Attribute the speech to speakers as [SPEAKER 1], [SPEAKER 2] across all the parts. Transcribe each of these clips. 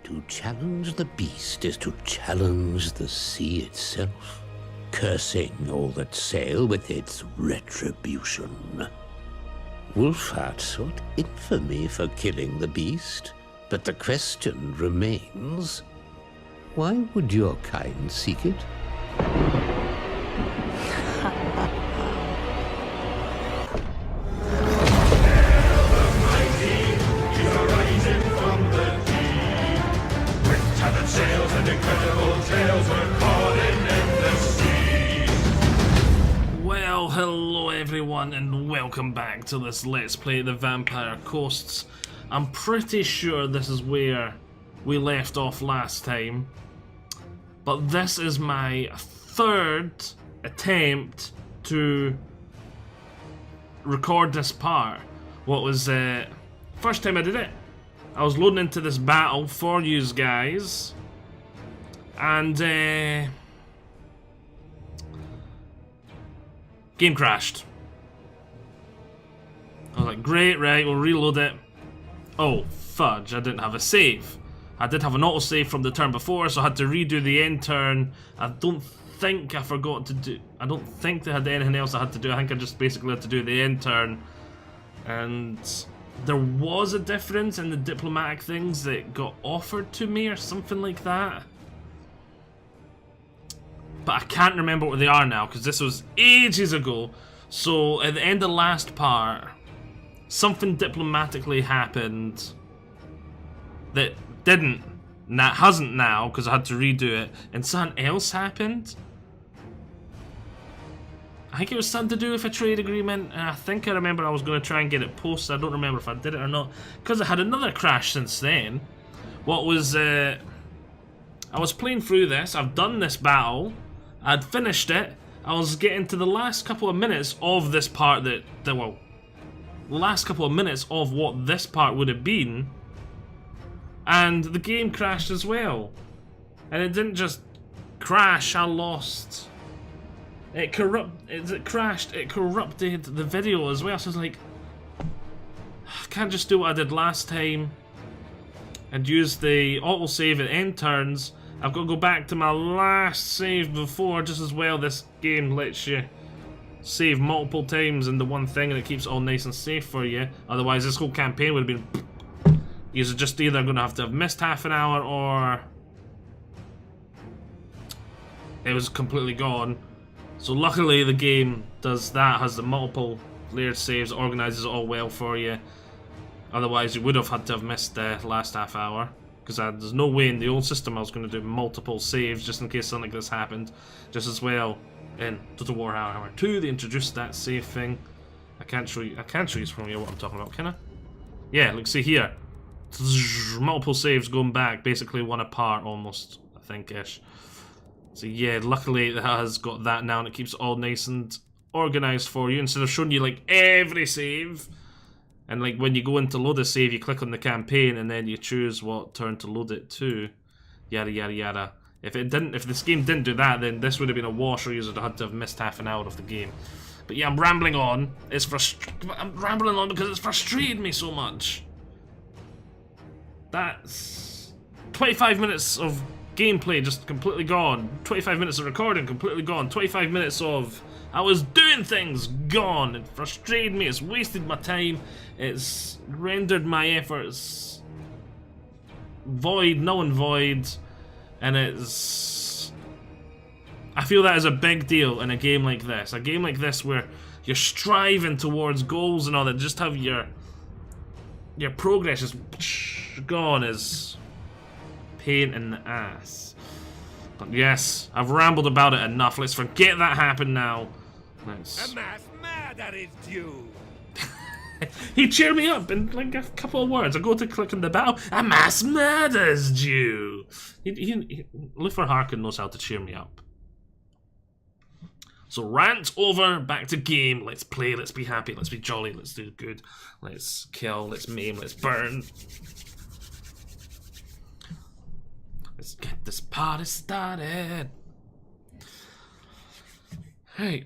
[SPEAKER 1] To challenge the beast is to challenge the sea itself, cursing all that sail with its retribution. Wolfheart sought infamy for killing the beast, but the question remains, why would your kind seek it?
[SPEAKER 2] Well, hello everyone and welcome back to this Let's Play the Vampire Coasts. I'm pretty sure this is where we left off last time, but this is my third attempt to record this part. What was first time I did it, I was loading into this battle for you guys, and game crashed. I was like, great, right, we'll reload it. Oh, fudge, I didn't have a save. I did have an autosave from the turn before, so I had to redo the end turn. I don't think I forgot to do... I don't think they had anything else I had to do. I think I just basically had to do the end turn. And there was a difference in the diplomatic things that got offered to me or something like that. But I can't remember what they are now, because this was ages ago. So, at the end of the last part, something diplomatically happened that hasn't now, because I had to redo it, and something else happened. I think it was something to do with a trade agreement, and I think I remember I was going to try and get it posted. I don't remember if I did it or not, because I had another crash since then. What was, I was playing through this, I've done this battle, I'd finished it, I was getting to the last couple of minutes of this part well, the last couple of minutes of what this part would have been, and the game crashed as well. And it didn't just crash, I lost. It crashed, it corrupted the video as well, so I was like, I can't just do what I did last time and use the autosave at end turns. I've got to go back to my last save before, just as well. This game lets you save multiple times in the one thing, and it keeps it all nice and safe for you. Otherwise, this whole campaign would have been... You're just either going to have missed half an hour, or it was completely gone. So luckily the game does that, has the multiple layered saves, organises it all well for you. Otherwise, you would have had to have missed the last half hour. Because there's no way in the old system I was going to do multiple saves just in case something like this happened. Just as well in Total Warhammer 2 they introduced that save thing. I can't show you from here what I'm talking about, can I? Yeah, look, see here. Multiple saves going back, basically one apart almost, I think-ish. So yeah, luckily it has got that now and it keeps it all nice and organised for you instead of showing you like every save. And like when you go into load a save, you click on the campaign and then you choose what turn to load it to. Yada yada yada. If this game didn't do that, then this would have been a wash, or you would have had to have missed half an hour of the game. But yeah, I'm rambling on. I'm rambling on because it's frustrated me so much. That's 25 minutes of gameplay just completely gone. 25 minutes of recording completely gone. 25 minutes of I was doing things gone. It frustrated me. It's wasted my time. It's rendered my efforts void, null and void, and I feel that is a big deal in a game like this. A game like this where you're striving towards goals and all that, just have your progress just gone is pain in the ass. But yes, I've rambled about it enough. Let's forget that happened now. Let's...
[SPEAKER 3] A mass murder is due.
[SPEAKER 2] He cheered me up in like a couple of words. I go to click on the battle. A mass murder's due. Luther Harkin knows how to cheer me up. So rant over, back to game. Let's play, let's be happy, let's be jolly, let's do good. Let's kill, let's maim, let's burn. Let's get this party started. Right.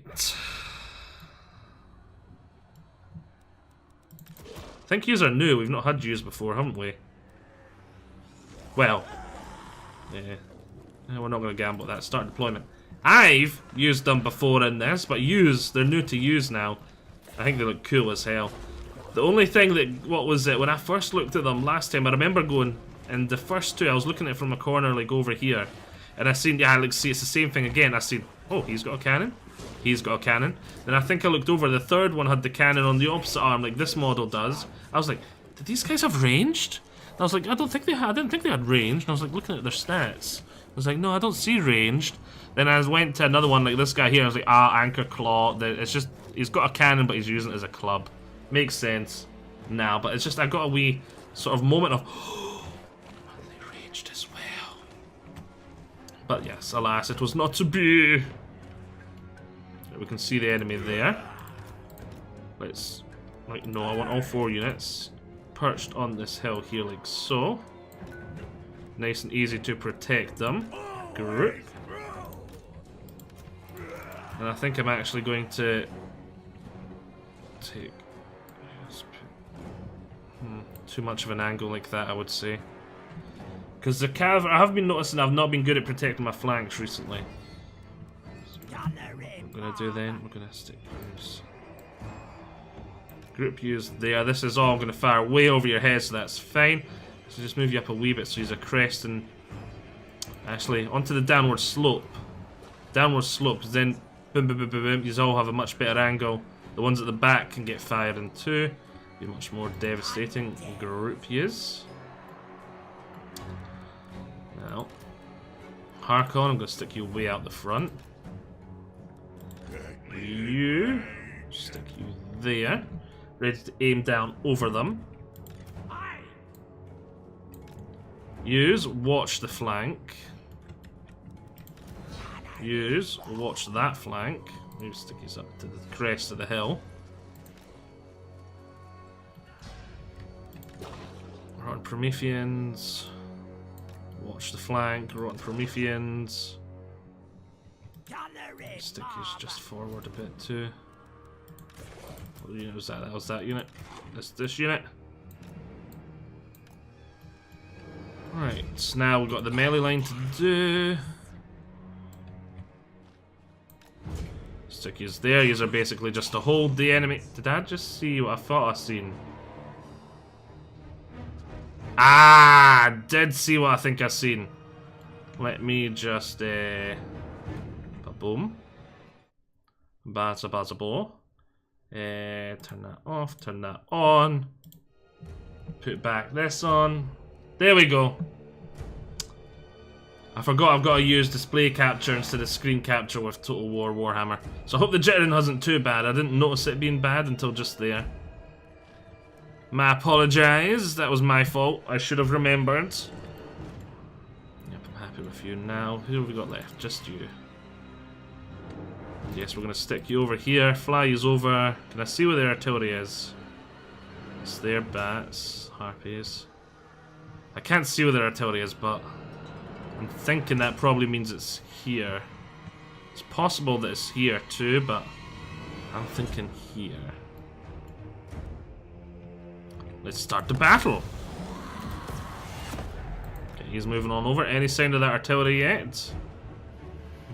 [SPEAKER 2] I think yous are new. We've not had yous before, haven't we? Well, yeah. We're not going to gamble at that. Start deployment. I've used them before in this, but they're new to use now. I think they look cool as hell. The only thing that, what was it, when I first looked at them last time, I remember going, and the first two, I was looking at it from a corner, like over here, and I seen, yeah, like, see, it's the same thing again. I seen, oh, he's got a cannon. He's got a cannon. Then I think I looked over, the third one had the cannon on the opposite arm, like this model does. I was like, did these guys have ranged? And I was like, I didn't think they had ranged. And I was like, looking at their stats. I was like, no, I don't see ranged. Then I went to another one like this guy here. I was like, Anchor Claw. It's just, he's got a cannon, but he's using it as a club. Makes sense now, but it's just, I got a wee sort of moment of, oh, they ranged as well. But yes, alas, it was not to be. We can see the enemy there. Let's, like, no, I want all 4 units perched on this hill here, like so. Nice and easy to protect them. Group. And I think I'm actually going to take too much of an angle like that, I would say. Because the cavalry, I have been noticing I've not been good at protecting my flanks recently. What we're gonna do then, we're gonna stick use. Group use there. This is all gonna fire way over your head, so that's fine. So just move you up a wee bit so he's a crest and actually onto the downward slope. Downward slope, then boom, boom, boom, boom, boom. You all have a much better angle. The ones at the back can get fired into. Be much more devastating. Group use. Now, Harkon, I'm gonna stick you way out the front. You stick you there, ready to aim down over them. Use watch the flank. Use watch that flank. Maybe stick these up to the crest of the hill. Rotten Prometheans. Watch the flank. Rotten Prometheans. Stick yours just forward a bit too. What unit was that? That was that unit. This unit. Right, so now we've got the melee line to do. Stick yours there. Yours are basically just to hold the enemy. Did I just see what I thought I seen? I did see what I think I seen. Let me just boom. Baza baza bo. Turn that off, turn that on. Put back this on. There we go. I forgot I've got to use display capture instead of screen capture with Total War Warhammer. So I hope the jittering wasn't too bad. I didn't notice it being bad until just there. My apologies. That was my fault. I should have remembered. Yep, I'm happy with you now. Who have we got left? Just you. Yes, we're going to stick you over here. Fly you over. Can I see where their artillery is? It's their bats. Harpies. I can't see where their artillery is, but I'm thinking that probably means it's here. It's possible that it's here too, but I'm thinking here. Let's start the battle. Okay, he's moving on over. Any sign of that artillery yet?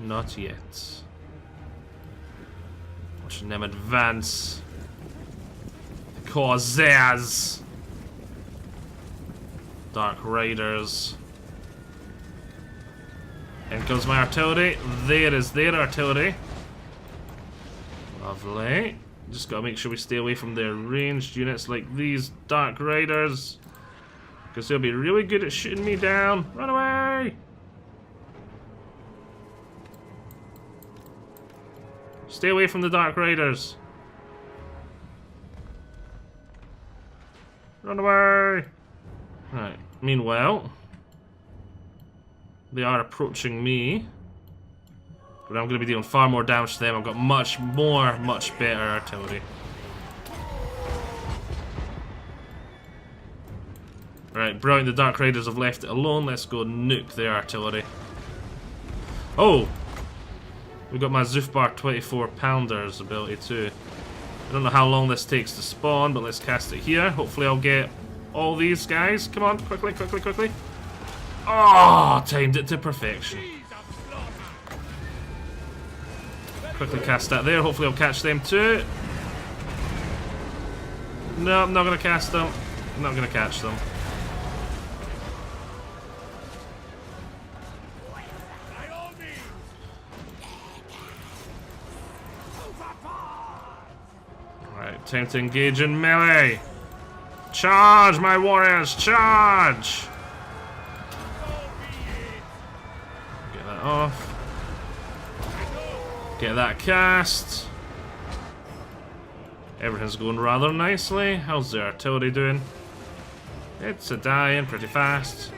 [SPEAKER 2] Not yet. Watching them advance. The Corsairs. Dark Riders. In comes my artillery. There is their artillery. Lovely. Just gotta make sure we stay away from their ranged units like these Dark Riders. Because they'll be really good at shooting me down. Run away! Stay away from the Dark Riders. Run away! Right, meanwhile, they are approaching me. But I'm going to be doing far more damage to them. I've got much better artillery. Right, brilliant. The Dark Riders have left it alone. Let's go nuke their artillery. Oh! We've got my Zufbar 24 Pounders ability too. I don't know how long this takes to spawn, but let's cast it here. Hopefully I'll get all these guys. Come on, quickly, quickly, quickly. Oh, timed it to perfection. Quickly cast that there. Hopefully I'll catch them too. No, I'm not going to cast them. I'm not going to catch them. Right, time to engage in melee. Charge, my warriors, charge! Get that off. Get that cast. Everything's going rather nicely. How's the artillery doing? It's a dying pretty fast.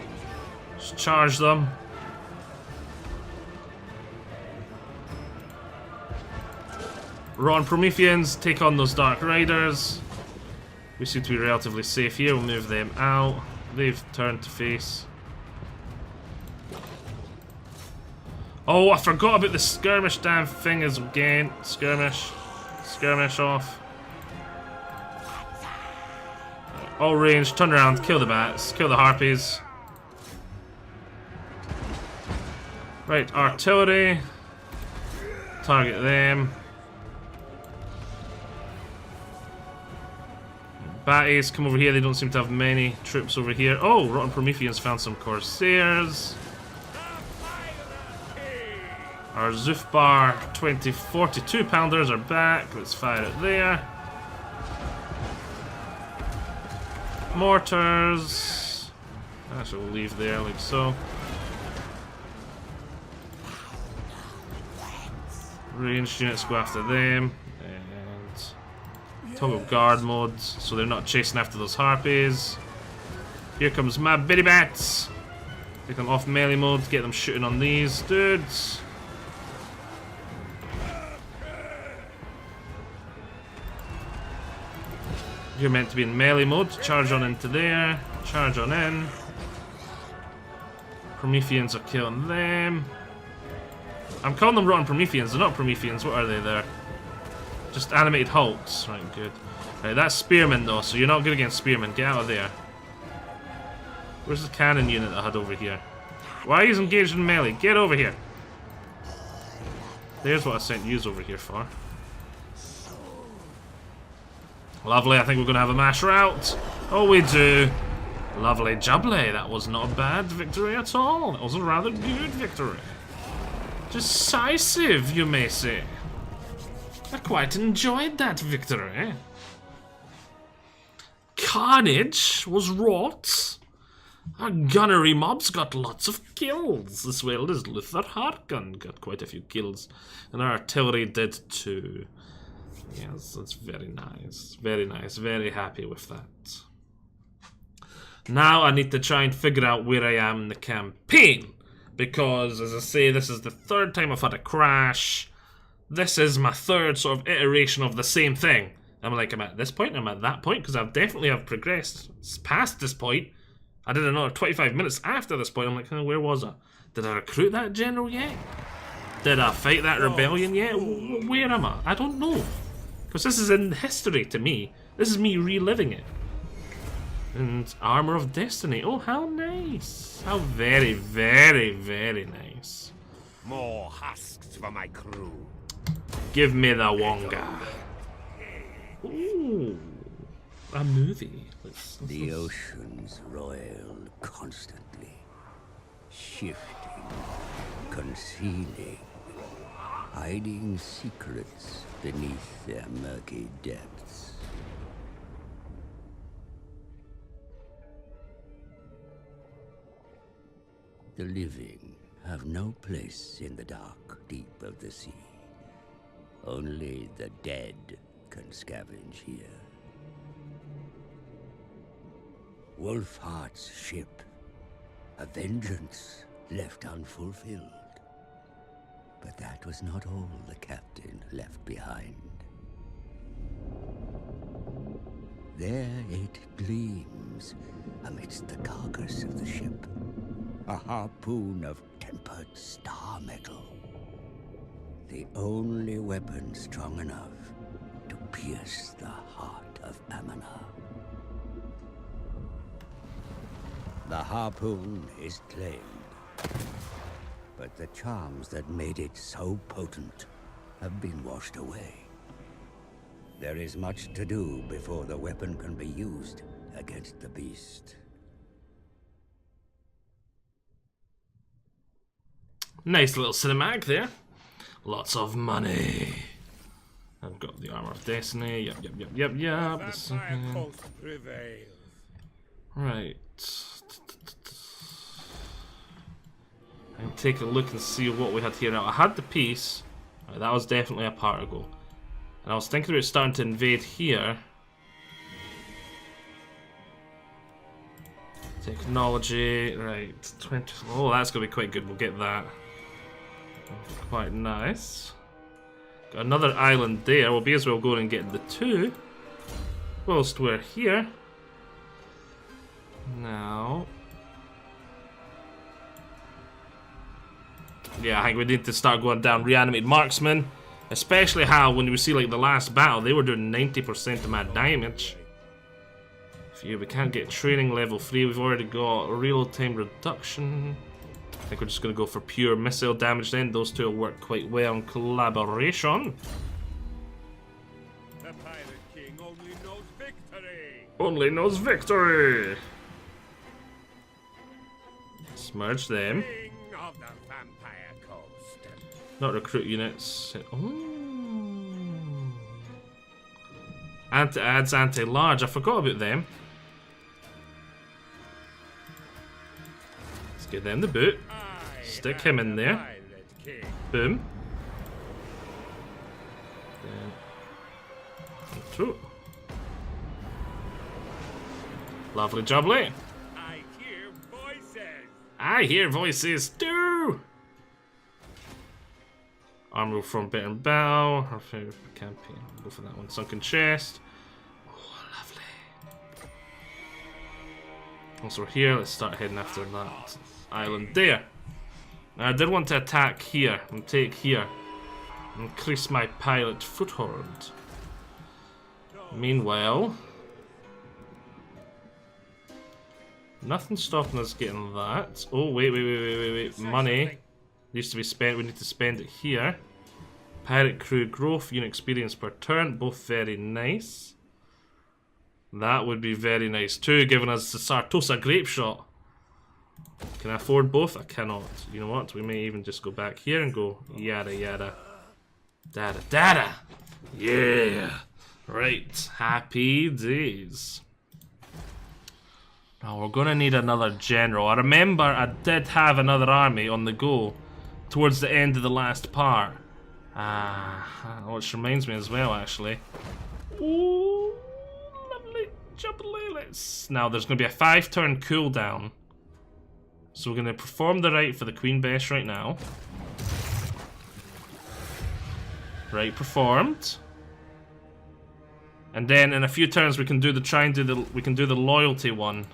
[SPEAKER 2] Just charge them. Rotten Prometheans, take on those Dark Riders. We seem to be relatively safe here. We'll move them out. They've turned to face. Oh, I forgot about the skirmish damn thing again. Skirmish. Skirmish off. All range, turn around, kill the bats, kill the harpies. Right, artillery. Target them. Batties, come over here. They don't seem to have many troops over here. Oh, Rotten Prometheans found some Corsairs. Our Zufbar 42 pounders are back. Let's fire it there. Mortars. I shall leave there like so. Ranged units go after them. Toggle guard mode, so they're not chasing after those harpies. Here comes my bitty bats. Take them off melee mode, get them shooting on these dudes. You're meant to be in melee mode. Charge on into there. Charge on in. Prometheans are killing them. I'm calling them Rotten Prometheans. They're not Prometheans. What are they there? Just animated hulks. Right, good. Right, that's spearmen though, so you're not good against spearmen. Get out of there. Where's the cannon unit I had over here? Why are you engaged in melee? Get over here. There's what I sent yous over here for. Lovely, I think we're going to have a mash rout. Oh, we do. Lovely jubbly. That was not a bad victory at all. That was a rather good victory. Decisive, you may say. I quite enjoyed that victory. Carnage was wrought. Our gunnery mobs got lots of kills, as well as Luther Harkin got quite a few kills. And our artillery did too. Yes, that's very nice. Very nice. Very happy with that. Now I need to try and figure out where I am in the campaign. Because, as I say, this is the third time I've had a crash. This is my third sort of iteration of the same thing. I'm like, I'm at this point, I'm at that point, because I've definitely progressed past this point. I did another 25 minutes after this point. I'm like, where was I? Did I recruit that general yet? Did I fight that rebellion yet? Where am I? I don't know. Because this is in history to me. This is me reliving it. And Armor of Destiny. Oh, how nice. How very, very, very nice.
[SPEAKER 3] More husks for my crew.
[SPEAKER 2] Give me the Wonga. Ooh, a movie.
[SPEAKER 1] The oceans roil constantly, shifting, concealing, hiding secrets beneath their murky depths. The living have no place in the dark deep of the sea. Only the dead can scavenge here. Wolfheart's ship, a vengeance left unfulfilled. But that was not all the captain left behind. There it gleams amidst the carcass of the ship, a harpoon of tempered star metal. The only weapon strong enough to pierce the heart of Amana.
[SPEAKER 4] The harpoon is claimed. But the charms that made it so potent have been washed away. There is much to do before the weapon can be used against the beast.
[SPEAKER 2] Nice little cinematic there. Lots of money. I've got the Armor of Destiny. Yep.
[SPEAKER 3] Vampire coast prevails.
[SPEAKER 2] Right. I'm taking a look and see what we had here. Now, I had the piece. Right, that was definitely a particle. And I was thinking about starting to invade here. Technology. Right. 20. Oh, that's going to be quite good. We'll get that. Quite nice. Got another island there. We'll be as well going and getting the 2. Whilst we're here. Now. Yeah, I think we need to start going down reanimated marksmen. Especially how when we see like the last battle, they were doing 90% of my damage. We can't get training level 3. We've already got real time reduction. I think we're just going to go for pure missile damage then. Those two will work quite well in collaboration.
[SPEAKER 3] The Pirate King only knows victory.
[SPEAKER 2] Only knows victory. Smudge them.
[SPEAKER 3] King of the Vampire Coast.
[SPEAKER 2] Not recruit units. Oh. Adds anti-large. I forgot about them. Let's get them the boot. Stick him in there. Boom. True. Lovely jubbly.
[SPEAKER 3] I hear voices.
[SPEAKER 2] I hear voices too. Armor from Better Bow. Our favorite campaign. I'll go for that one. Sunken chest. Oh, lovely. Once we're here, let's start heading after that island there. Now, I did want to attack here and take here. Increase my pilot foothold. Meanwhile, nothing's stopping us getting that. Oh, wait. Money needs to be spent. We need to spend it here. Pirate crew growth, unit experience per turn. Both very nice. That would be very nice too, giving us the Sartosa grape shot. Can I afford both? I cannot. You know what? We may even just go back here and go yada yada. Dada. Yeah. Right. Happy days. Now we're gonna need another general. I remember I did have another army on the go towards the end of the last part. Which reminds me as well, actually. Ooh, lovely jubbly. Now there's gonna be a 5-turn cooldown. So we're going to perform the rite for the Queen Bess right now. Rite performed. And then in a few turns we can do the loyalty one.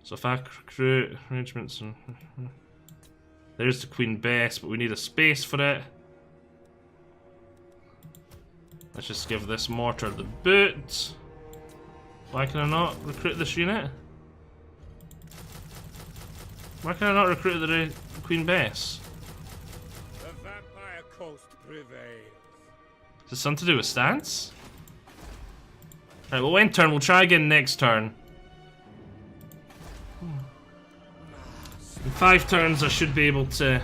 [SPEAKER 2] So if I recruit arrangements and there's the Queen Bess, but we need a space for it. Let's just give this mortar the boot. Why can I not recruit this unit? Why can I not recruit the Queen Bess?
[SPEAKER 3] The Vampire Coast prevails.
[SPEAKER 2] Is this something to do with stance? Right, we'll end turn. We'll try again next turn. In 5 turns, I should be able to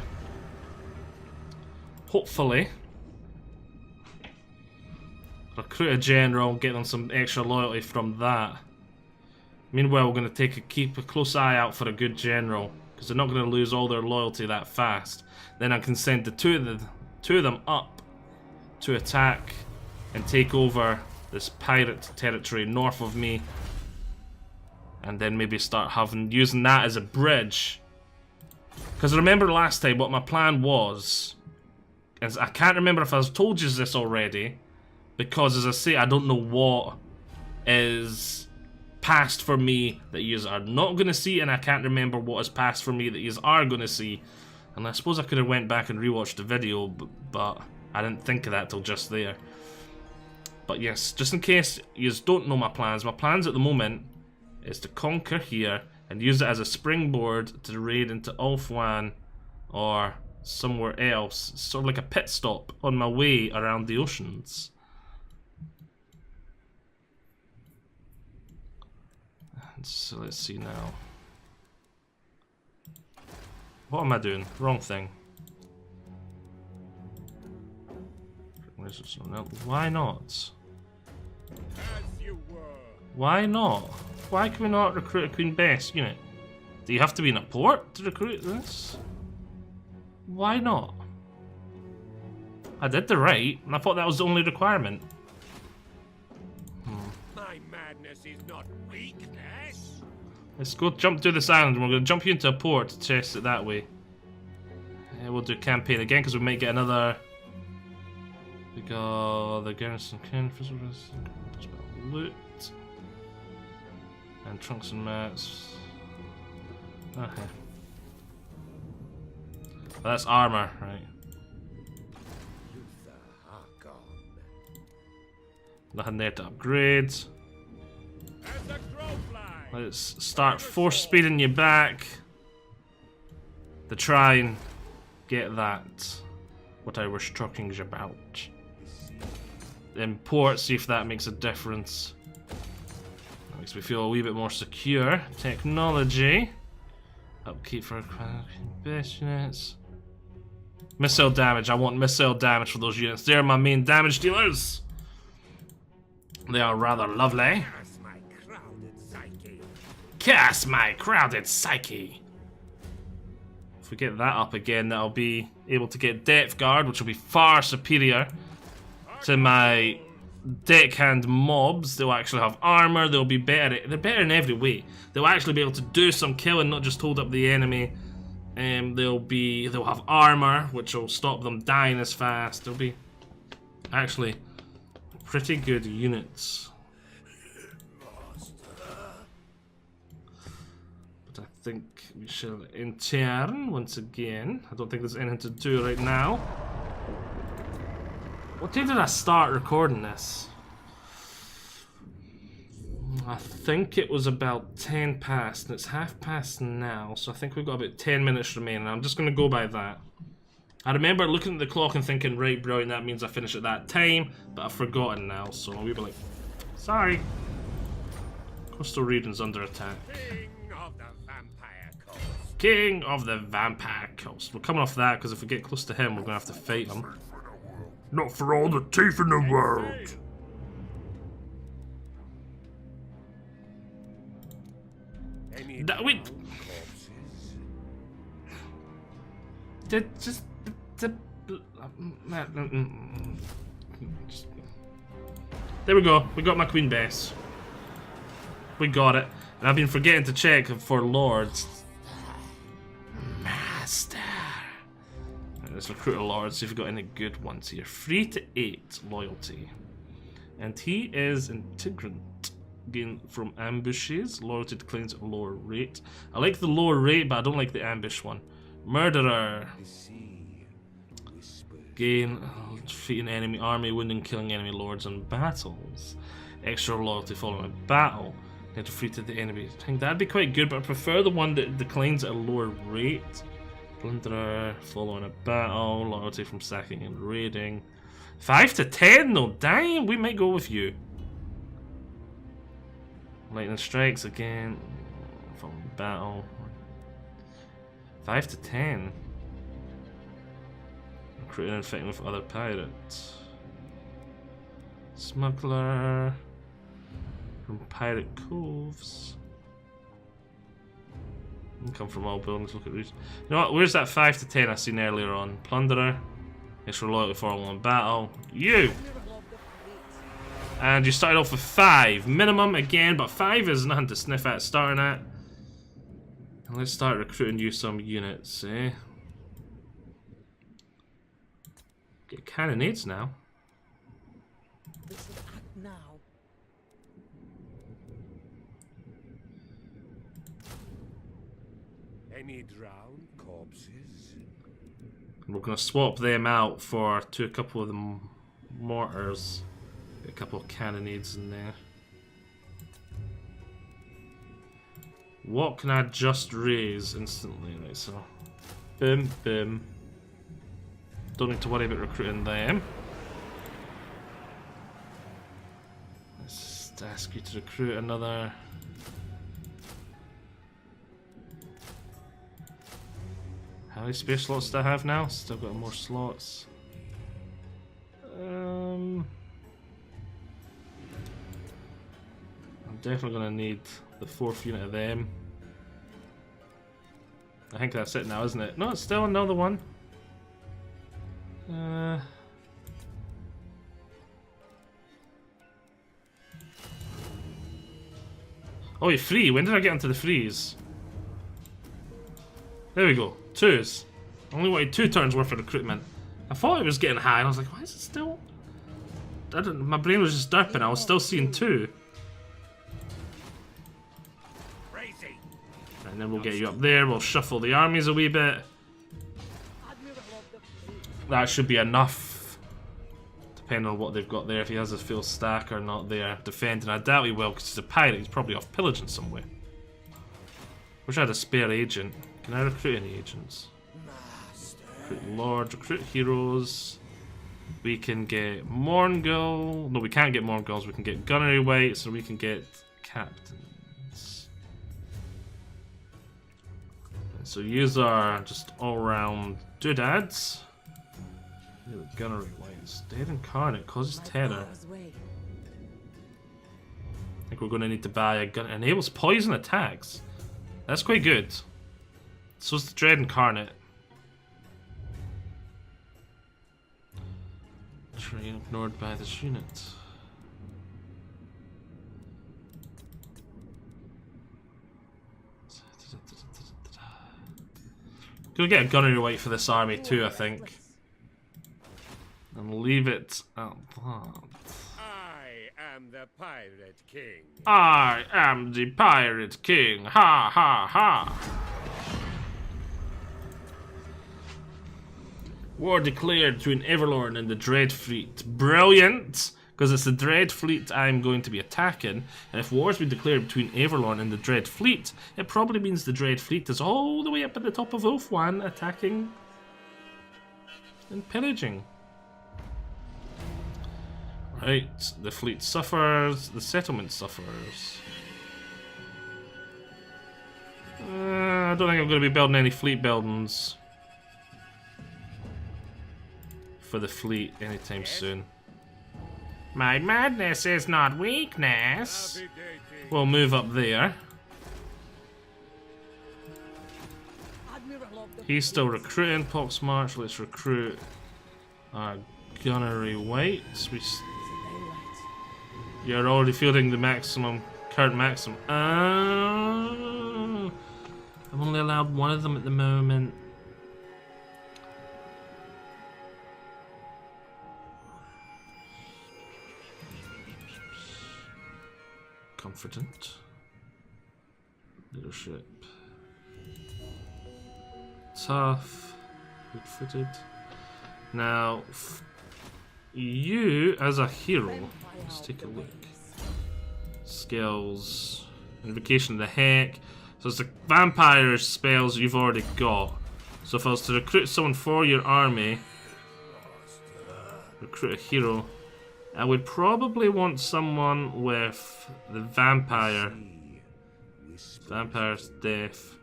[SPEAKER 2] hopefully recruit a general, get them some extra loyalty from that. Meanwhile, we're going to keep a close eye out for a good general, because they're not going to lose all their loyalty that fast. Then I can send the two of them up to attack and take over this pirate territory north of me, and then maybe start using that as a bridge. Because I remember last time what my plan was, and I can't remember if I've told you this already, because as I say, I don't know what is passed for me that you are not going to see, and I can't remember what is passed for me that you are going to see. And I suppose I could have went back and rewatched the video, but I didn't think of that till just there. But yes, just in case you don't know my plans at the moment is to conquer here and use it as a springboard to raid into Ulthuan or somewhere else. It's sort of like a pit stop on my way around the oceans. And so let's see now. What am I doing? Wrong thing. Why not?
[SPEAKER 3] As you were.
[SPEAKER 2] Why not? Why can we not recruit a Queen Bess unit? Do you have to be in a port to recruit this? Why not? I did the right, and I thought that was the only requirement.
[SPEAKER 3] My madness is not weakness.
[SPEAKER 2] Let's go jump to this island, and we're going to jump you into a port to test it that way. Yeah, we'll do campaign again, because we might get another... We got the garrison loot. And trunks and mats. Okay. Well, that's armor, right? Nothing there to upgrade. Let's start force speeding you back to try and get that. What I was talking about. Import, see if that makes a difference. That makes me feel a wee bit more secure. Technology. Upkeep for best units. Missile damage. I want missile damage for those units. They're my main damage dealers. They are rather lovely.
[SPEAKER 3] Cast my crowded psyche.
[SPEAKER 2] Cast my crowded psyche. If we get that up again, that'll be able to get Depth Guard, which will be far superior to my deckhand mobs. They'll actually have armor. They'll be better. They're better in every way. They'll actually be able to do some killing, not just hold up the enemy. They'll have armor, which will stop them dying as fast. They'll be actually pretty good units. But I think we shall intern once again. I don't think there's anything to do right now. What day did I start recording this? I think it was about 10 past, and it's half past now, so I think we've got about 10 minutes remaining. I'm just going to go by that. I remember looking at the clock and thinking, right, brilliant, that means I finish at that time, but I've forgotten now, so we'll be like, sorry. Coastal region's under attack.
[SPEAKER 3] King of the Vampire Coast.
[SPEAKER 2] King of the Vampire Coast. We're coming off that, because if we get close to him, we're going to have to fight him. Not for all the teeth in the world. Wait. There we go. We got my Queen Bess. We got it. And I've been forgetting to check for lords. Master. Right, let's recruit a lord, see if we've got any good ones here. 3 to 8 loyalty. And he is integrant. Gain from ambushes. Loyalty declines at a lower rate. I like the lower rate, but I don't like the ambush one. Murderer. Gain defeating enemy army, wounding, killing enemy lords in battles. Extra loyalty following a battle. Get defeated the enemy. I think that'd be quite good, but I prefer the one that declines at a lower rate. Plunderer following a battle. Loyalty from sacking and raiding. 5 to 10 though. Damn, we might go with you. Lightning strikes again. Following battle. 5 to 10. Recruiting and fighting with other pirates. Smuggler. From pirate coves. Come from all buildings, look at these. You know what, where's that 5 to 10 I seen earlier on? Plunderer. Extra loyalty following battle. You! And you started off with 5 minimum again, but 5 is nothing to sniff at starting at. And let's start recruiting you some units, eh? Get cannonades now.
[SPEAKER 5] We should act now.
[SPEAKER 3] Any drowned corpses?
[SPEAKER 2] And we're gonna swap them out for a couple of the mortars. Get a couple of cannonades in there. What can I just raise instantly? Right, so boom, boom. Don't need to worry about recruiting them. Let's ask you to recruit another. How many space slots do I have now? Still got more slots. I'm definitely gonna need the 4th unit of them. I think that's it now, isn't it? No, it's still another one. Oh, you're free. When did I get into the freeze? There we go. 2s. Only wanted 2 turns worth of recruitment. I thought it was getting high, and I was like, why is it still... my brain was just derping. I was still seeing 2. And then we'll get you up there. We'll shuffle the armies a wee bit. That should be enough. Depending on what they've got there. If he has a full stack or not there. Defending. I doubt he will because he's a pirate. He's probably off pillaging somewhere. Wish I had a spare agent. Can I recruit any agents? Recruit lords, recruit heroes. We can get Morngul. No, we can't get Mornguls. We can get gunnery weights, or we can get captains. So use our just all-round doodads. Gunnery weights. Dead Incarnate causes terror. I think we're going to need to buy a gun. Enables poison attacks. That's quite good. So is the Dread Incarnate. Terrain ignored by this unit. Gonna get a gunnery weight for this army too, I think. And leave it at that.
[SPEAKER 3] I am the Pirate King.
[SPEAKER 2] I am the Pirate King. Ha ha ha. War declared between Everlorn and the Dread Fleet. Brilliant! Because it's the Dread Fleet I'm going to be attacking. And if war's been declared between Everlorn and the Dread Fleet, it probably means the Dread Fleet is all the way up at the top of Ulfwan, attacking and pillaging. Right, the fleet suffers, the settlement suffers. I don't think I'm going to be building any fleet buildings for the fleet anytime soon. My madness is not weakness. We'll move up there. He's still recruiting Pox March. Let's recruit our gunnery weights. You're already fielding the maximum, current maximum. I'm only allowed one of them at the moment. Confident. Leadership. Tough. Good-footed. Now, you as a hero, let's take a look. Skills. Invocation of the Heck. So it's the vampire spells you've already got. So if I was to recruit someone for your army, recruit a hero, I would probably want someone with the vampire. Vampire's death.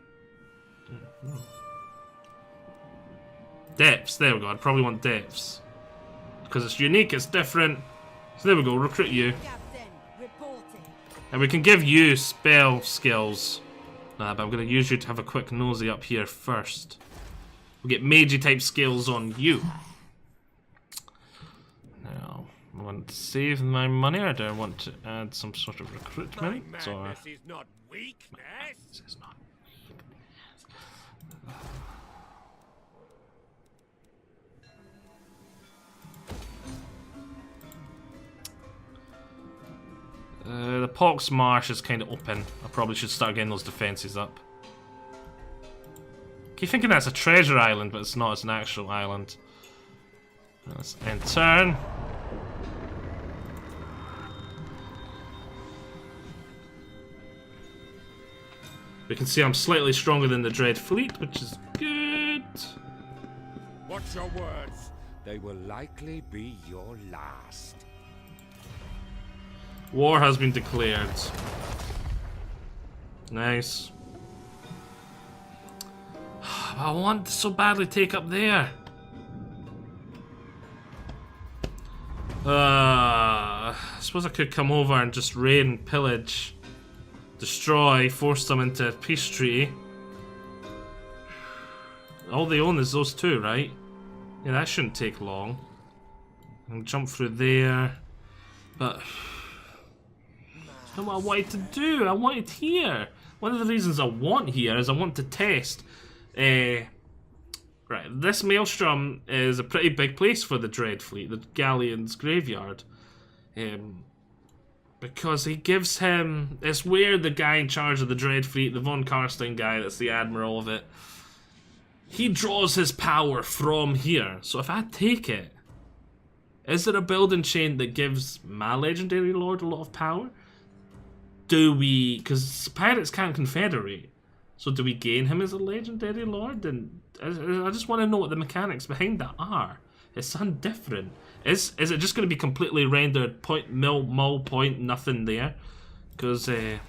[SPEAKER 2] Depths, there we go. I'd probably want depths. Because it's unique, it's different. So there we go, recruit you. And we can give you spell skills. But I'm going to use you to have a quick nosy up here first. We'll get magey type skills on you. Now, I want to save my money, or do I want to add some sort of recruitment? Or...
[SPEAKER 3] This is not weakness.
[SPEAKER 2] This is not the Pox Marsh is kind of open. I probably should start getting those defences up. Keep thinking that's a treasure island, but it's not. It's an actual island. Let's end turn. We can see I'm slightly stronger than the Dread Fleet, which is good.
[SPEAKER 3] Watch your words. They will likely be your last.
[SPEAKER 2] War has been declared. Nice. I want to so badly take up there. I suppose I could come over and just raid and pillage, destroy, force them into a peace treaty. All they own is those two, right? Yeah, that shouldn't take long. And jump through there. But that's not what I wanted to do. I wanted here. One of the reasons I want here is I want to test. Right, this Maelstrom is a pretty big place for the Dread Fleet, the Galleon's graveyard. Because he gives him... It's where the guy in charge of the Dread Fleet, the Von Karstein guy that's the admiral of it, he draws his power from here. So if I take it, is there a building chain that gives my Legendary Lord a lot of power? Do we... Because pirates can't confederate. So do we gain him as a Legendary Lord? And I just want to know what the mechanics behind that are. It sounds different. Is it just going to be completely rendered point mil point nothing there? Because I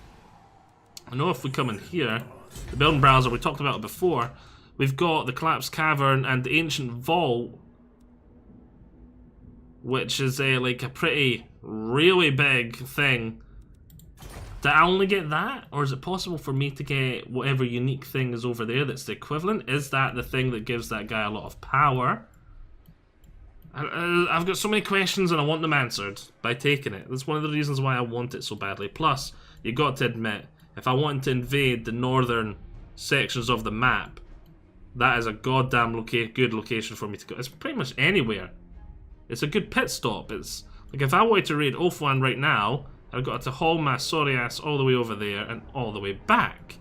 [SPEAKER 2] know if we come in here, the building browser, we talked about it before, we've got the collapsed cavern and the ancient vault, which is like a pretty really big thing. Did I only get that? Or is it possible for me to get whatever unique thing is over there that's the equivalent? Is that the thing that gives that guy a lot of power? I've got so many questions and I want them answered by taking it. That's one of the reasons why I want it so badly. Plus, you got to admit, if I wanted to invade the northern sections of the map, that is a goddamn good location for me to go. It's pretty much anywhere. It's a good pit stop. It's like if I wanted to raid Ulfwan right now, I've got to haul my sorry ass all the way over there and all the way back.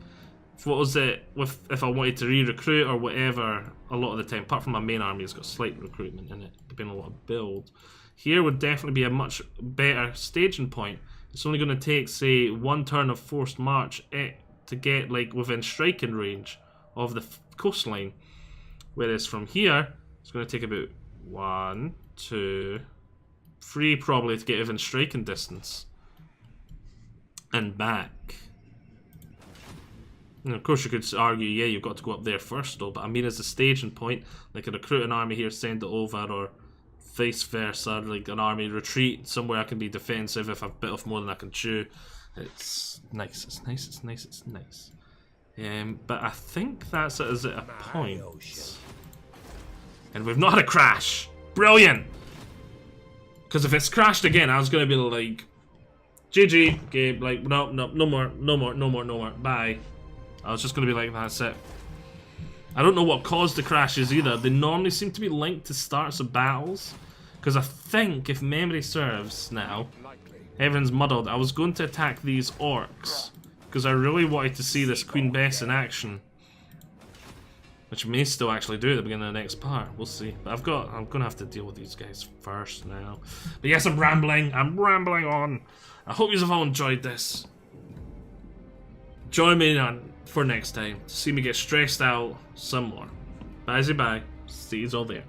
[SPEAKER 2] What was it with if I wanted to re-recruit or whatever a lot of the time, apart from my main army, it's got slight recruitment in it, depending on what I build. Here would definitely be a much better staging point. It's only going to take, say, one turn of forced march to get like within striking range of the coastline. Whereas from here, it's going to take about 1, 2, 3 probably to get within striking distance. And back. And of course you could argue, yeah, you've got to go up there first though, but I mean as a staging point, like a recruit an army here, send it over, or vice versa, like an army retreat somewhere I can be defensive if I've bit off more than I can chew. It's nice, it's nice, it's nice, it's nice. But I think that's it as at a point. And we've not had a crash. Brilliant! Because if it's crashed again, I was going to be like, GG, game, like, no more, bye. I was just going to be like, that's it. I don't know what caused the crashes either. They normally seem to be linked to starts of battles. Because I think, if memory serves now, everything's muddled. I was going to attack these orcs. Because I really wanted to see this Queen Bess in action. Which may still actually do at the beginning of the next part. We'll see. But I'm going to have to deal with these guys first now. But yes, I'm rambling on. I hope you have all enjoyed this. Join me for next time to see me get stressed out some more. Bye. See you all there.